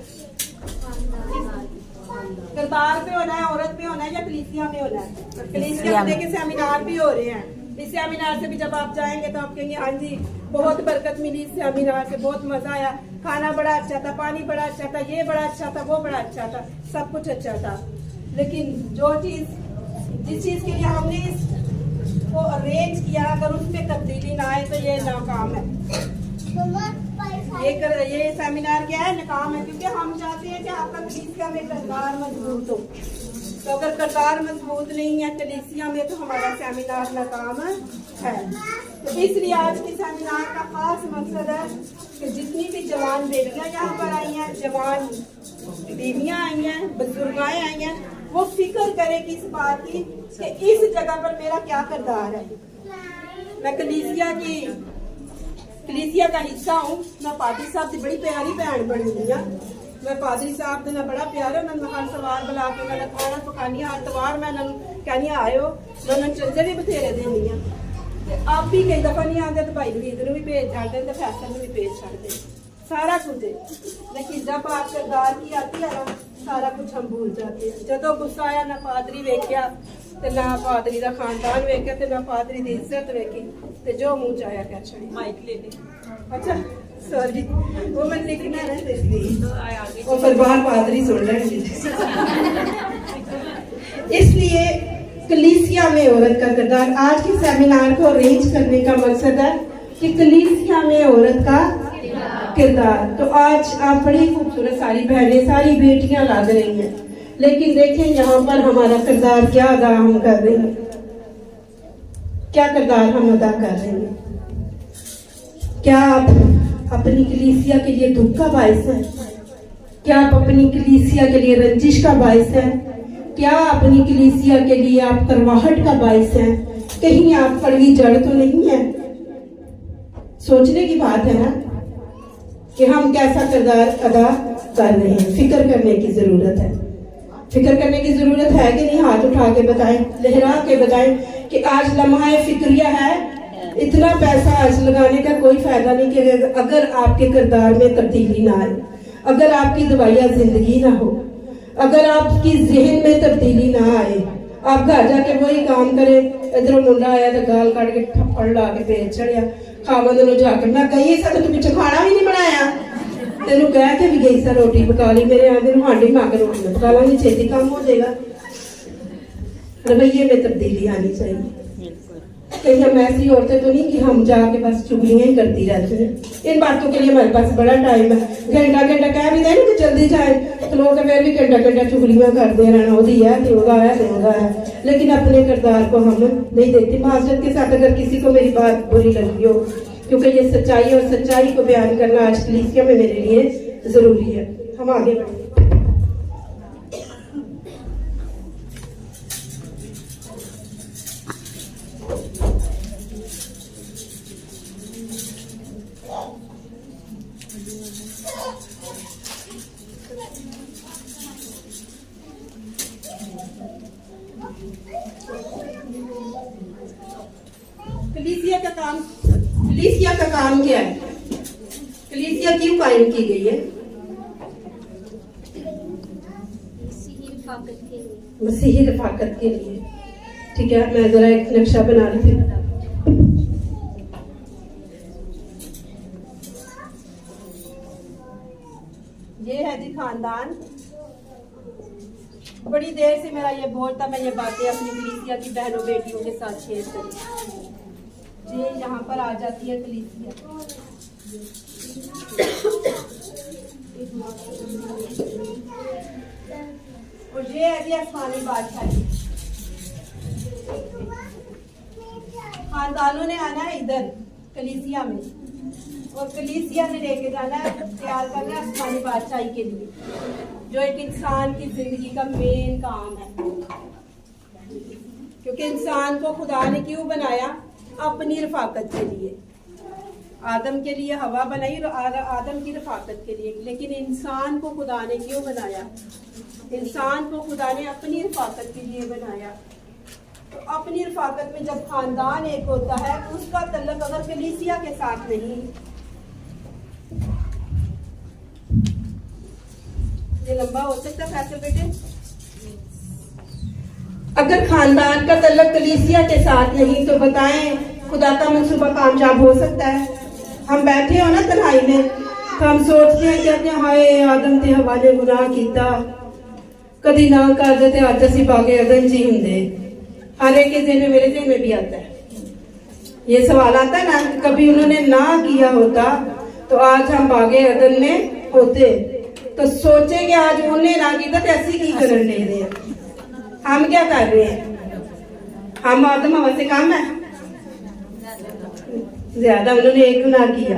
किरदार पे होना है, औरत पे होना है या कलीसिया में होना है? कलीसिया में देखिए सेमिनार भी हो रहे हैं, इस सेमिनार से भी जब आप जाएंगे तो आप कहेंगे हाँ जी बहुत बरकत मिली इस सेमिनार से, बहुत मजा आया, खाना बड़ा अच्छा था, पानी बड़ा अच्छा था, ये बड़ा अच्छा था, वो बड़ा अच्छा था, सब कुछ अच्छा था। लेकिन जिस चीज के लिए हमने इसको अरेंज किया, अगर उसमें तब्दीली ना आए तो ये नाकाम है। ये सेमिनार क्या है? नाकाम है, क्योंकि हम चाहते हैं कि आपका कलीसिया में किरदार मजबूत हो। तो अगर किरदार मजबूत नहीं है कलीसिया में तो हमारा सेमिनार नाकाम है। तो इसलिए आज के सेमिनार का खास मकसद है कि जितनी भी जवान बेटियां यहाँ पर आई हैं, जवान बीवियां आई हैं, बुजुर्गाएं आई हैं, वो फिक्र करे कि इस बात की कि इस जगह पर मेरा क्या किरदार है। मैं कलीसिया का हिस्सा हूँ, मैं पादरी साहब की बड़ी प्यारी भैन बनी हुई हाँ। मैं पादरी साहब के बड़ा प्यार, उन्होंने हर सवार बुला के उन्होंने खाना पकानी, हर तवार मैं कहनी आयो, मैं उन्होंने चंजे भी बथेरे देनी है। आप भी कई दफा नहीं आते तो भाई लवीद भी भेज छड़ते, तो फैसल भी भेज छड़ते, सारा कुछ है। लेकिन जब आप किरदार की आती है ना, सारा कुछ हम भूल जाते हैं। जदों गुस्सा आया ना पादरी वेख्या ते ना पादरी का खानदान वेख्या ते ना पादरी की इज्जत वेखी, ते जो मुंह चाया कह छड़ी। माइक ले ले। अच्छा सॉरी, वो मैं लिखना है इसलिए और फिर बाहर पादरी सुन लेंगे। इसलिए कलीसिया में औरत का किरदार, आज के सेमिनार को अरेंज करने का मकसद है कि कलीसिया में औरत का किरदार। तो आज आप बड़ी खूबसूरत सारी बहनें, सारी बेटियां लाद रही हैं, लेकिन देखें यहाँ पर हमारा किरदार क्या अदा हम कर रहे हैं, क्या किरदार हम अदा कर रहे हैं। क्या आप अपनी कलीसिया के लिए दुख का बायस है? क्या आप अपनी कलीसिया के लिए रंजिश का बायस है? क्या अपनी कलीसिया के लिए आप करवाहट का बायस है? कहीं आप कड़वी जड़ तो नहीं है? सोचने की बात है ना कि हम कैसा किरदार अदा कर रहे हैं। फिक्र करने की जरूरत है, फिक्र करने की जरूरत है कि नहीं? हाथ उठा के बताएं, लहरा के बताएं कि आज लम्हा फिक्रिया है। इतना पैसा आज लगाने का कोई फायदा नहीं कि अगर आपके किरदार में तब्दीली ना आए, अगर आपकी दवाइयाँ जिंदगी ना हो, अगर आपकी जहन में तब्दीली ना आए, आप घर जाके वही काम करें। इधरों मुंडा आया तो गाल काट के थप्पड़ ला के पेट चढ़िया, खावंद नु जाके मैं गई सा तो पिछे खाना भी नहीं बनाया, तेनू कह के भी गई सा रोटी पका ली, मेरे आंदे नु हांडी मां के रोटी पका लांगी, छेती काम हो जाएगा। रवैये में तब्दीली आनी चाहिए। कहीं हम ऐसी औरतें तो नहीं कि हम जाके बस चुगलियां ही करती रहती हैं। इन बातों के लिए हमारे पास बड़ा टाइम है। घंटा घंटा कह भी दें कि जल्दी जाए तो लोग फिर भी घंटा घंटा चुगलियां करते रहना, ओदी है तो ओदा है तो ओदा है, लेकिन अपने किरदार को हम नहीं देखते। माजरत के साथ अगर किसी को मेरी बात बुरी लगी हो, क्योंकि ये सच्चाई और सच्चाई को बयान करना आज कलीसिया में मेरे लिए जरूरी है। हम आगे बढ़े। कलीसिया का काम क्या है? कलीसिया क्यों कायम की गई है? मसीही रफाकत के लिए। ठीक है, मैं जरा एक नक्शा बना रही हूँ। ये है जी खानदान। बड़ी देर से मेरा ये बोल था, मैं ये बातें अपनी कलीसिया की बहनों बेटियों के साथ शेयर करूँ। ये यहाँ पर आ जाती है कलीसिया। और ये है जी आसमानी बादशाही। खानदानों ने आना है इधर कलीसिया में, और कलीसिया ने लेके जाना है, तैयार करना है आसमानी बादशाही के लिए, जो एक इंसान की जिंदगी का मेन काम है। क्योंकि इंसान को खुदा ने क्यों बनाया? अपनी रफाकत के लिए। आदम के लिए हवा बनाई, आदम की रफाकत के लिए। लेकिन इंसान को खुदा ने क्यों बनाया? इंसान को खुदा ने अपनी रफाकत के लिए बनाया। तो अपनी रफाकत में जब खानदान एक होता है, उसका तल्लुक अगर कलीसिया के साथ नहीं, ये लंबा हो सकता है फैसल बेटे। अगर खानदान का तल्लुक कलीसिया के साथ नहीं तो बताएं खुदा का मंसूबा कामयाब हो सकता है? हम बैठे हो ना तन्हाई में, तो हम सोचते हैं, कहते हैं हाय आदम ते हवा ने गुनाह किया, कदी ना करदे ते अज असीं बागे अदन जी हुंदे। हर एक के दिन में, मेरे दिन में भी आता है ये सवाल आता है ना, कभी उन्होंने ना किया होता तो आज हम बागे अदन में होते। तो सोचेंगे आज उन्हें ना किया तो ऐसी की करन ले रहे हैं, हम क्या कर रहे हैं? हम आदम हवा से कम है? ज्यादा। उन्होंने एक गुनाह किया।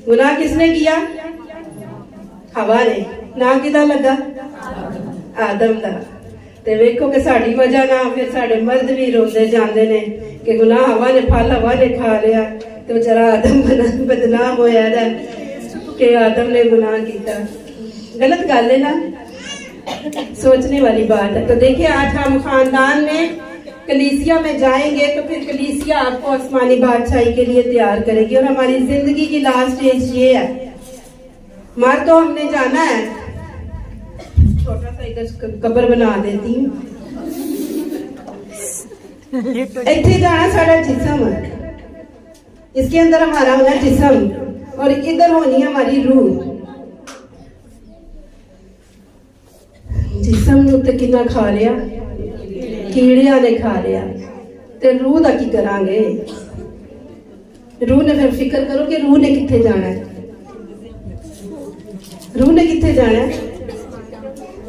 गुनाह किसने किया? हवा ने। ना किदा लगा? आदम का। ते वेखो कि साड़ी वजह ना फिर साडे मर्द भी रोंदे जांदे ने कि गुनाह हवा ने, फल हवा ने खा लिया, तो बेचारा आदम बदनाम होया दा कि आदम ने गुनाह किया। गलत गल है ना, सोचने वाली बात है। तो देखिए, आज हम खानदान में कलीसिया में जाएंगे तो फिर कलीसिया आपको आसमानी बादशाही के लिए तैयार करेगी। और हमारी जिंदगी की लास्ट स्टेज ये है, मर तो हमने जाना है। छोटा सा इधर कब्र बना देती हूँ। इतने जाना सारा जिस्म, इसके अंदर हमारा होना जिस्म, और इधर होनी हमारी रूह। जिस्म नूं ते किन्ना खा लिया, कीड़िया ने खा लिया, ते रूह दा की करांगे? रूह ने फिर फिक्र करो कि रूह ने कित्थे जाना है। रूह ने कित्थे जाना है?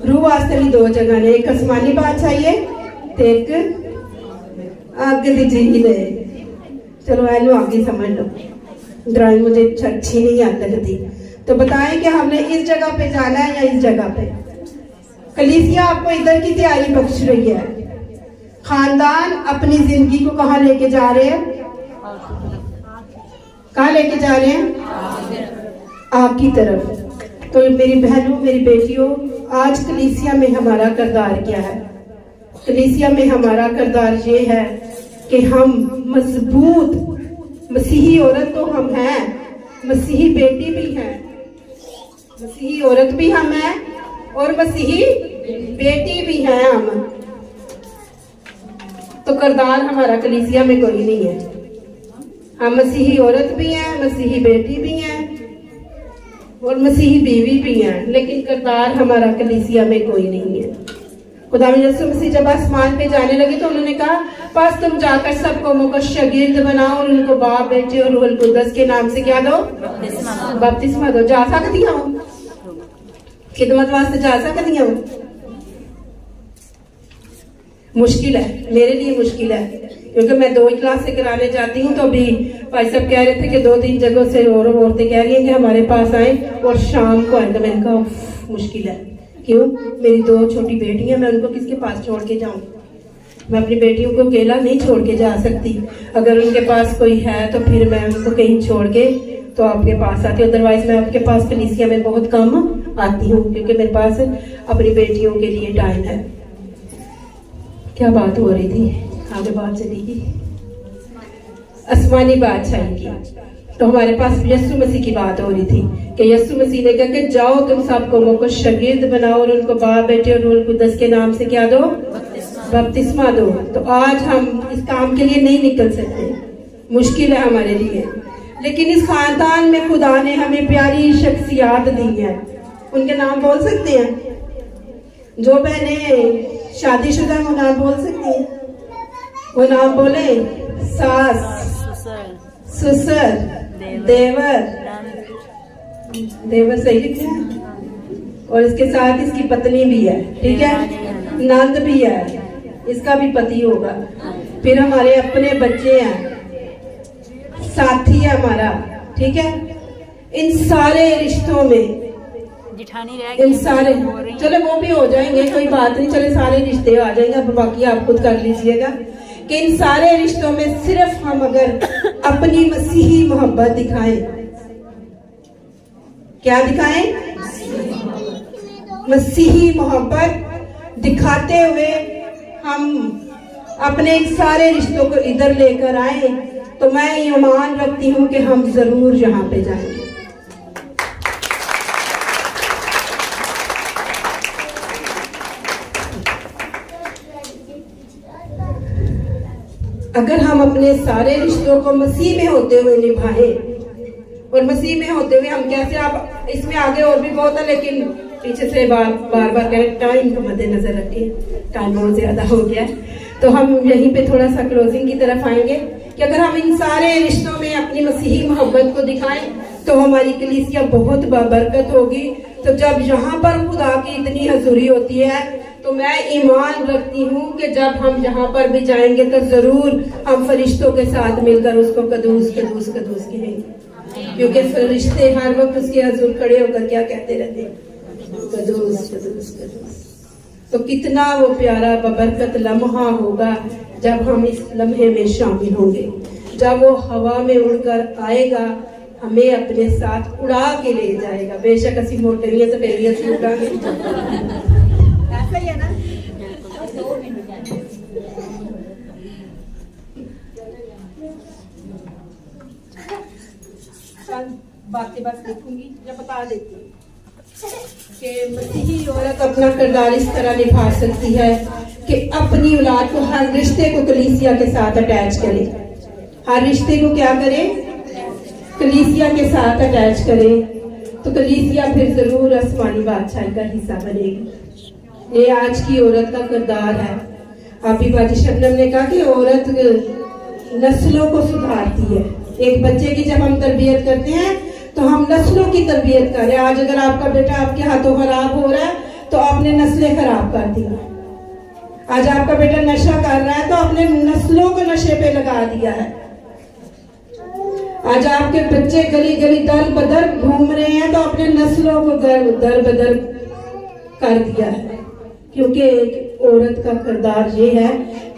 रूह वास्ते भी दो जगह ने, एक आसमानी बादशाही है ते एक अग दी झील है। चलो एनू आगे समझ लो, ड्राइंग मुझे अच्छी नहीं आती लगती। तो बताएं कि हमने इस जगह पे जाना है या इस जगह पे? कलीसिया आपको इधर की तैयारी बख्श रही है। खानदान अपनी जिंदगी को कहाँ लेके जा रहे हैं? कहाँ लेके जा रहे हैं? आग की तरफ। तो मेरी बहनों, मेरी बेटियों, आज कलीसिया में हमारा किरदार क्या है? कलीसिया में हमारा किरदार ये है कि हम मजबूत मसीही औरत तो हम हैं, मसीही बेटी भी हैं, मसीही औरत भी हम हैं और मसीही बेटी भी हैं हम। तो किरदार हमारा कलीसिया में कोई नहीं है। हम मसीही औरत भी हैं, मसीही बेटी भी हैं और मसीही बीवी भी हैं, लेकिन किरदार हमारा कलीसिया में कोई नहीं है। खुदा यीशु मसीह जब आसमान पे जाने लगे तो उन्होंने कहा, बस तुम जाकर सब कौमों को शागिर्द बनाओ और उनको बाप, बेटे और रूहुल कुद्दस के नाम से क्या दो? बपतिस्मा दो। जा सकती हो? खिदमत वास्ते जा सकती हो? मुश्किल है, मेरे लिए मुश्किल है, क्योंकि मैं 2 क्लास से कराने जाती हूँ। तो अभी भाई साहब कह रहे थे कि 2-3 जगहों से और औरतें कह रही हैं कि हमारे पास आए और शाम को आए। तो मैंने कहा मुश्किल है। क्यों? मेरी 2 छोटी बेटियां, मैं उनको किसके पास छोड़ के जाऊं? मैं अपनी बेटियों को अकेला नहीं छोड़ के जा सकती। अगर उनके पास कोई है तो फिर मैं उनको कहीं छोड़ के तो आपके पास आती हूँ। अदरवाइज मैं आपके पास कलीसिया में बहुत कम आती हूँ, क्योंकि मेरे पास अपनी बेटियों के लिए टाइम है। क्या बात हो रही थी? आगे बात चली गई आसमानी बादशाही की। तो हमारे पास यीशु मसीह की बात हो रही थी कि यीशु मसीह ने कहा कि जाओ तुम सब कौमों को शागिर्द बनाओ और उनको बाप बेटे और रूह कुद्दस के नाम से क्या दो, बपतिस्मा दो। तो आज हम इस काम के लिए नहीं निकल सकते, मुश्किल है हमारे लिए, लेकिन इस खानदान में खुदा ने हमें प्यारी शख्सियात दी है। उनके नाम बोल सकते हैं? जो बहनें शादीशुदा वो नाम बोल सकती हैं? वो नाम बोले, सास, ससुर, देवर, देवर सही लिखते हैं, और इसके साथ इसकी पत्नी भी है, ठीक है, नंद भी है, इसका भी पति होगा, फिर हमारे अपने बच्चे हैं, साथी है हमारा, ठीक है। इन सारे रिश्तों में जिठानी रह इन सारे, चलो वो भी हो जाएंगे, कोई बात नहीं, चले सारे रिश्ते आ जाएंगे, अब बाकी आप खुद कर लीजिएगा कि इन सारे रिश्तों में सिर्फ हम अगर अपनी मसीही मोहब्बत दिखाएं, क्या दिखाएं? मसीही मोहब्बत दिखाते हुए हम अपने इन सारे रिश्तों को इधर लेकर आए, तो मैं ईमान रखती हूँ कि हम जरूर यहाँ पे जाएंगे। अगर हम अपने सारे रिश्तों को मसीह में होते हुए निभाएं, और मसीह में होते हुए हम कैसे, आप इसमें आगे और भी बहुत है, लेकिन पीछे से बार बार कह टाइम को मद्देनजर रखिए, टाइम बहुत ज्यादा हो गया है, तो हम यहीं पे थोड़ा सा क्लोजिंग की तरफ आएंगे कि अगर हम इन सारे रिश्तों में अपनी मसीही मोहब्बत को दिखाएं तो हमारी कलीसिया बहुत बाबरकत होगी। तो जब यहाँ पर खुदा की इतनी हजूरी होती है, तो मैं ईमान रखती हूँ कि जब हम यहाँ पर भी जाएंगे तो जरूर हम फरिश्तों के साथ मिलकर उसको कदूस कदूस कदूस कहेंगे, क्योंकि फरिश्ते हर वक्त उसके हजूर खड़े होकर क्या कहते रहते हैं, कदूस कदूस कदूस। तो कितना वो प्यारा बबरकत लम्हा होगा जब हम इस लम्हे में शामिल होंगे, जब वो हवा में उड़कर आएगा, हमें अपने साथ उड़ा के ले जाएगा। बेशक असी मोटरियां तो फिर भी असी उड़ांगे, ऐसा ही है ना। बातें बस लिखूंगी या बता देती हूँ कि मसीही औरत अपना किरदार इस तरह निभा सकती है कि अपनी औलाद को, हर रिश्ते को कलीसिया के साथ अटैच करे, हर रिश्ते को क्या करे, कलीसिया के साथ अटैच करे, तो कलीसिया फिर जरूर आसमानी बादशाही का हिस्सा बनेगी। ये आज की औरत का किरदार है। अभी बाजी शबनम ने कहा कि औरत नस्लों को सुधारती है। एक बच्चे की जब हम तरबियत करते हैं तो हम नस्लों की तरबियत कर रहे हैं। आज अगर आपका बेटा आपके हाथों खराब हो रहा है तो आपने नस्लें खराब कर दी। आज आपका बेटा नशा कर रहा है तो आपने नस्लों को नशे पे लगा दिया है। आज आपके बच्चे गली गली दर बदर घूम रहे हैं तो अपने नस्लों को दर बदर कर दिया है। क्योंकि एक औरत का किरदार ये है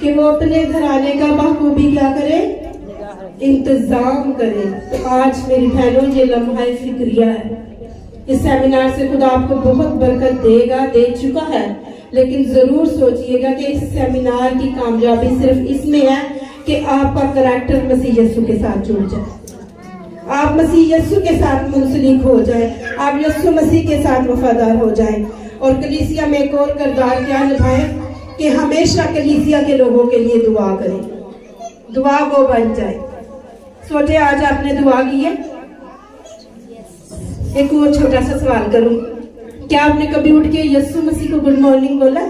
कि वो अपने घराने का बखूबी क्या करे, इंतजाम करे। तो आज मेरी बहनों ये लम्हा फिक्रिया है। इस सेमिनार से खुदा आपको बहुत बरकत देगा, दे चुका है, लेकिन जरूर सोचिएगा कि इस सेमिनार की कामयाबी सिर्फ इसमें है कि आपका करैक्टर मसीह यीशु के साथ जुड़ जाए, आप मसीह यीशु के साथ मुंसलिक हो जाए, आप यीशु मसीह के साथ वफादार हो जाए। और कलीसिया में एक और किरदार क्या निभाएं कि हमेशा कलीसिया के लोगों के लिए दुआ करें, दुआ वो बन जाए। सोचे आज आपने दुआ की है। एक और छोटा सा सवाल करूं, क्या आपने कभी उठ के यीशु मसीह को गुड मॉर्निंग बोला?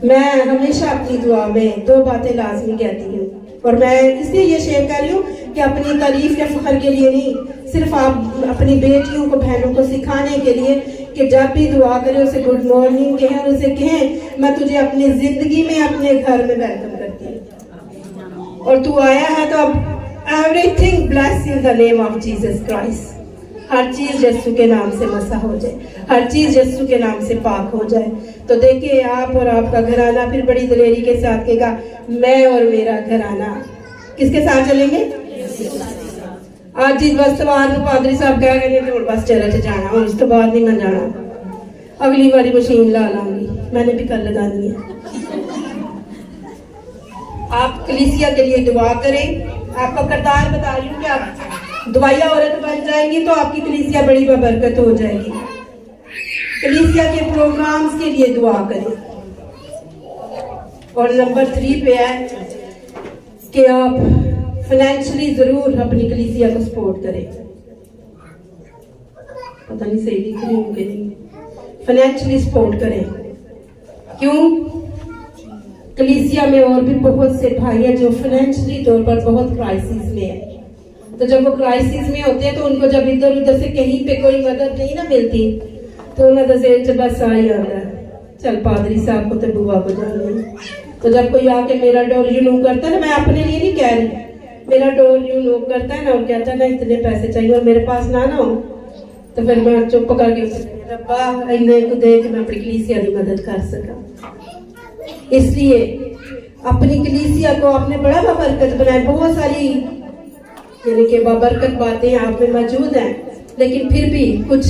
मैं हमेशा अपनी दुआ में दो बातें लाजमी कहती हूँ, और मैं इसलिए ये शेयर कर रही हूँ कि अपनी तारीफ या फख्र के लिए नहीं, सिर्फ आप अपनी बेटियों को, बहनों को सिखाने के लिए कि जब भी दुआ करें उसे गुड मॉर्निंग कहें और उसे कहें मैं तुझे अपनी जिंदगी में, अपने घर में वेलकम करती हूँ, और तू आया है तो अब everything bless in the name of Jesus Christ. हर चीज यीशु के नाम से मसा हो जाए, हर चीज यीशु के नाम से पाक हो जाए। तो देखिए आप और आपका घराना फिर बड़ी दिलेरी के साथ कहेगा मैं और मेरा घराना किसके साथ चलेंगे? आज जिस बस सवार पादरी साहब कह रहे थे बस चर्च जाना, और उसके बाद नहीं मैं जाना, अगली बारी मशीन ला लाऊंगी, मैंने भी कल लगानी है। आप कलीसिया के लिए दुआ करें, आपका किरदार बता रही हूँ कि आप दुआया औरत बन जाएंगी तो आपकी कलीसिया बड़ी बबरकत हो जाएगी। कलीसिया के प्रोग्राम्स के लिए दुआ करें। और नंबर 3 पे है कि आप फाइनेंशियली जरूर अपनी कलीसिया को सपोर्ट करें। पता नहीं सही लिख रही हूँ कि नहीं। फाइनेंशियली सपोर्ट करें। क्यों? कलीसिया में और भी बहुत से भाई हैं जो फाइनेंशियली तौर पर बहुत क्राइसिस में है। तो जब वो क्राइसिस में होते हैं तो उनको जब इधर उधर से कहीं पे कोई मदद नहीं ना मिलती तो उन्हें तो बस आ ही आता है, चल पादरी साहब को तो बुआ को जाना। तो जब कोई आके मेरा डोर यूं करता है ना, मैं अपने लिए नहीं कह रही, मेरा डोर यूं करता है ना और कहता है ना इतने पैसे चाहिए और मेरे पास ना हो, तो फिर मैं चुप करके रब्बा इन्हें को दे के मैं अपनी कलीसिया की मदद कर सका। इसलिए अपनी कलीसिया को आपने बड़ा बाबरकत बनाया। बहुत सारी यानी कि बाबरकत बातें आप में मौजूद हैं, लेकिन फिर भी कुछ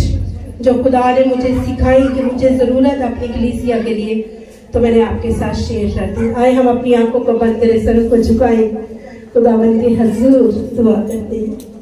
जो खुदा ने मुझे सिखाई कि मुझे जरूरत है अपनी कलीसिया के लिए, तो मैंने आपके साथ शेयर कर दी। आए हम अपनी आंखों को बंद करें, सर को झुकाएं, खुदावंद के हजूर दुआ करते हैं।